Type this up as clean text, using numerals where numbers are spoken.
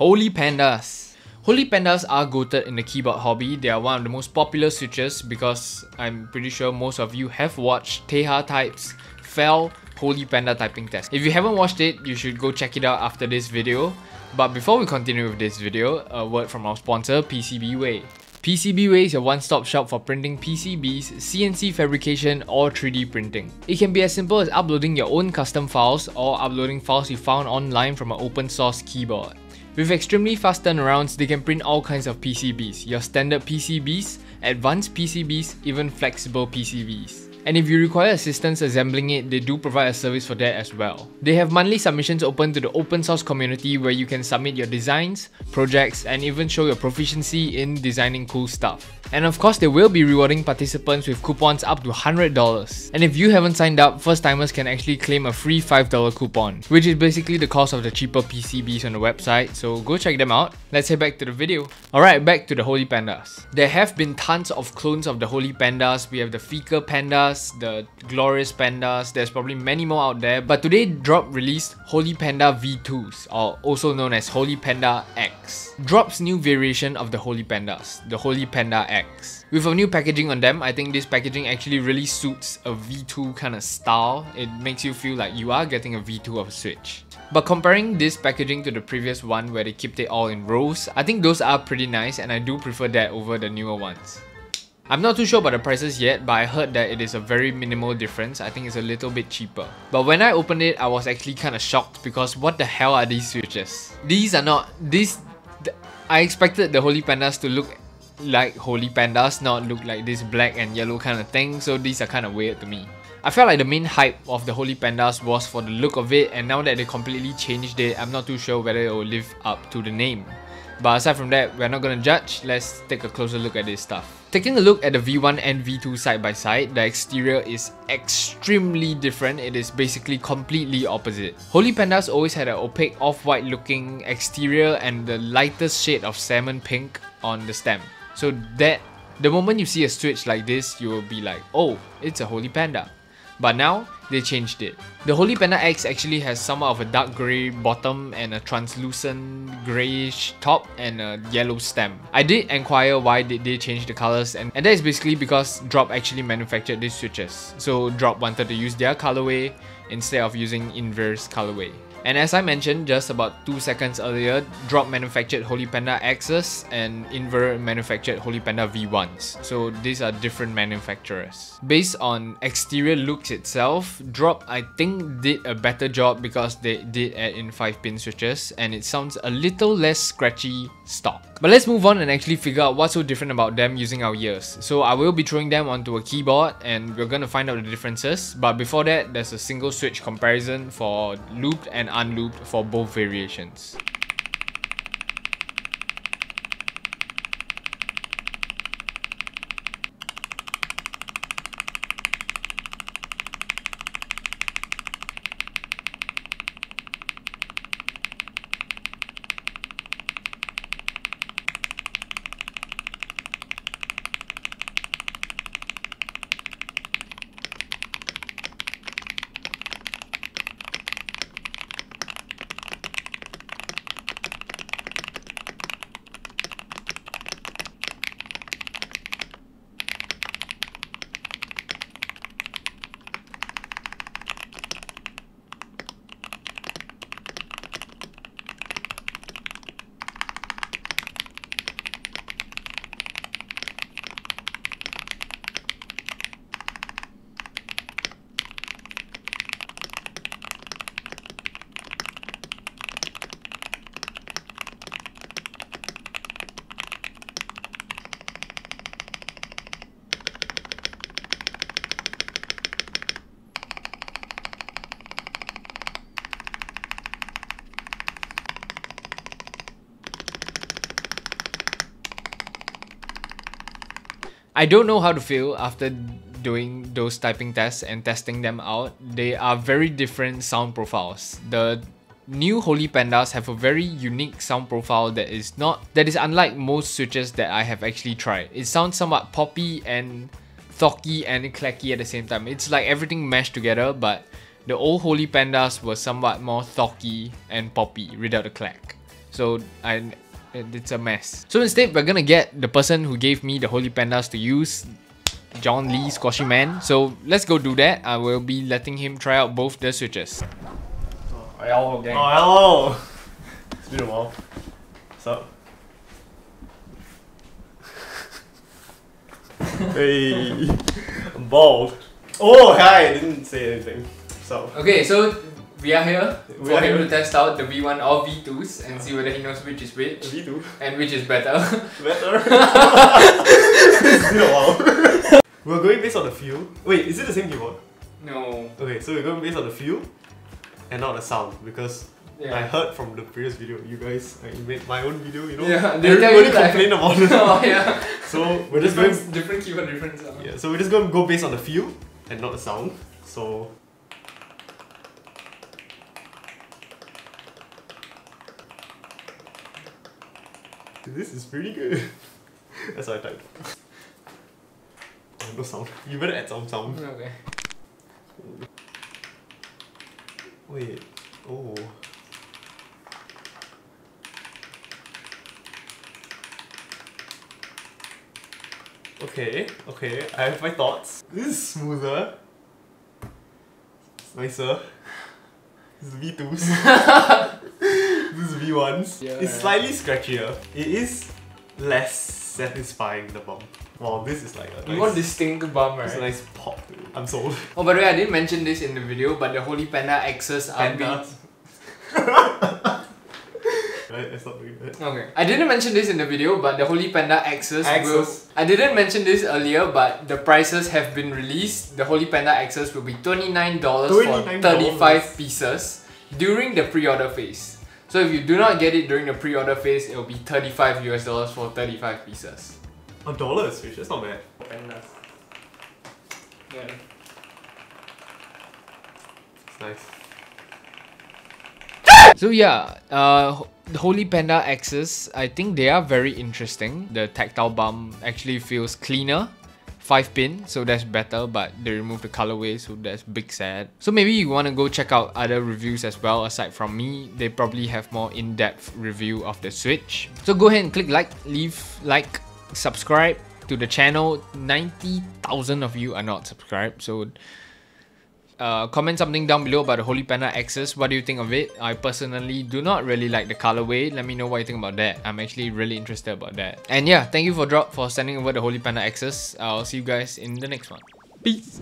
Holy Pandas. Holy Pandas are goated in the keyboard hobby. They are one of the most popular switches because I'm pretty sure most of you have watched Teha Type's Fell Holy Panda typing test. If you haven't watched it, you should go check it out after this video. But before we continue with this video, a word from our sponsor, PCBWay. PCBWay is your one-stop shop for printing PCBs, CNC fabrication, or 3D printing. It can be as simple as uploading your own custom files or uploading files you found online from an open source keyboard. With extremely fast turnarounds, they can print all kinds of PCBs, your standard PCBs, advanced PCBs, even flexible PCBs. And if you require assistance assembling it, they do provide a service for that as well. They have monthly submissions open to the open source community where you can submit your designs, projects, and even show your proficiency in designing cool stuff. And of course, they will be rewarding participants with coupons up to $100. And if you haven't signed up, first timers can actually claim a free $5 coupon, which is basically the cost of the cheaper PCBs on the website, so go check them out. Let's head back to the video. Alright, back to the Holy Pandas. There have been tons of clones of the Holy Pandas. We have the Fecal Pandas, the Glorious Pandas, there's probably many more out there, but today Drop released Holy Panda V2s, or also known as Holy Panda X. Drop's new variation of the Holy Pandas, the Holy Panda X. With a new packaging on them, I think this packaging actually really suits a V2 kind of style. It makes you feel like you are getting a V2 of a Switch. But comparing this packaging to the previous one where they kept it all in rows, I think those are pretty nice and I do prefer that over the newer ones. I'm not too sure about the prices yet, but I heard that it is a very minimal difference. I think it's a little bit cheaper. But when I opened it, I was actually kind of shocked because what the hell are these switches? These are not... I expected the Holy Pandas to look like Holy Pandas, not look like this black and yellow kind of thing, so these are kind of weird to me. I felt like the main hype of the Holy Pandas was for the look of it, and now that they completely changed it, I'm not too sure whether it will live up to the name. But aside from that, we're not gonna judge, let's take a closer look at this stuff. Taking a look at the V1 and V2 side by side, the exterior is extremely different. It is basically completely opposite. Holy Pandas always had an opaque off-white looking exterior and the lightest shade of salmon pink on the stem. So that, the moment you see a switch like this, you will be like, oh, it's a Holy Panda. But now, they changed it. The Holy Panda X actually has somewhat of a dark grey bottom and a translucent greyish top and a yellow stem. I did inquire why did they change the colours, and that is basically because Drop actually manufactured these switches. So Drop wanted to use their colourway instead of using inverse colourway. And as I mentioned just about 2 seconds earlier, Drop manufactured Holy Panda X's and Inver manufactured Holy Panda V1s. So these are different manufacturers. Based on exterior looks itself, Drop I think did a better job because they did add in 5-pin switches and it sounds a little less scratchy stock. But let's move on and actually figure out what's so different about them using our ears. So I will be throwing them onto a keyboard and we're gonna find out the differences. But before that, there's a single switch comparison for looped and unlooped for both variations. I don't know how to feel after doing those typing tests and testing them out. They are very different sound profiles. The new Holy Pandas have a very unique sound profile that is unlike most switches that I have actually tried. It sounds somewhat poppy and thocky and clacky at the same time. It's like everything meshed together, but the old Holy Pandas were somewhat more thocky and poppy without the clack. so it's a mess. So instead, we're gonna get the person who gave me the Holy Pandas to use, John Lee Squashy Man. So let's go do that. I will be letting him try out both the switches. Oh, hello! It's been a while. What's up? Hey! I'm bald. Oh, hi! I didn't say anything. So. Okay, so we are here for him to test out the V1 or V2s and see whether he knows which is which. V2? And which is better. Better? It's been a while. We're going based on the feel. Wait, is it the same keyboard? No. Okay, so we're going based on the feel and not the sound, because I heard from the previous video, you guys, I made my own video, you know? Yeah, everybody complained about it. Oh yeah. So we're just going... Different keyboard, different sound. Yeah, so we're just going to go based on the feel and not the sound. So... This is pretty good. That's what I typed. Oh, no sound. You better add some sound. Okay. Wait. Oh. Okay, okay. I have my thoughts. This is smoother. It's nicer. This is V2s. This is V1s. Yeah, it's slightly scratchier. It is less satisfying, the bump. Wow, this is like a nice... More distinct bump, right? It's a nice pop. I'm sold. Oh, by the way, I didn't mention this in the video, but the Holy Panda X's are I stopped doing that. Okay. I didn't mention this in the video, but the Holy Panda X's will... I didn't mention this earlier, but the prices have been released. The Holy Panda X's will be $29 for 35 pieces during the pre-order phase. So if you do not get it during the pre-order phase, it will be $35 US for 35 pieces. $1 a switch, that's not bad. Pandas. Yeah. It's nice. So yeah, the Holy Panda X's, I think they are very interesting. The tactile bump actually feels cleaner. 5-pin, so that's better, but they removed the colorway, so that's big sad. So maybe you want to go check out other reviews as well aside from me. They probably have more in-depth review of the Switch. So go ahead and click like, leave like, subscribe to the channel. 90,000 of you are not subscribed, so comment something down below about the Holy Panda X's. What do you think of it? I personally do not really like the colorway. Let me know what you think about that. I'm actually really interested about that. And yeah, thank you for sending over the Holy Panda X's. I'll see you guys in the next one. Peace!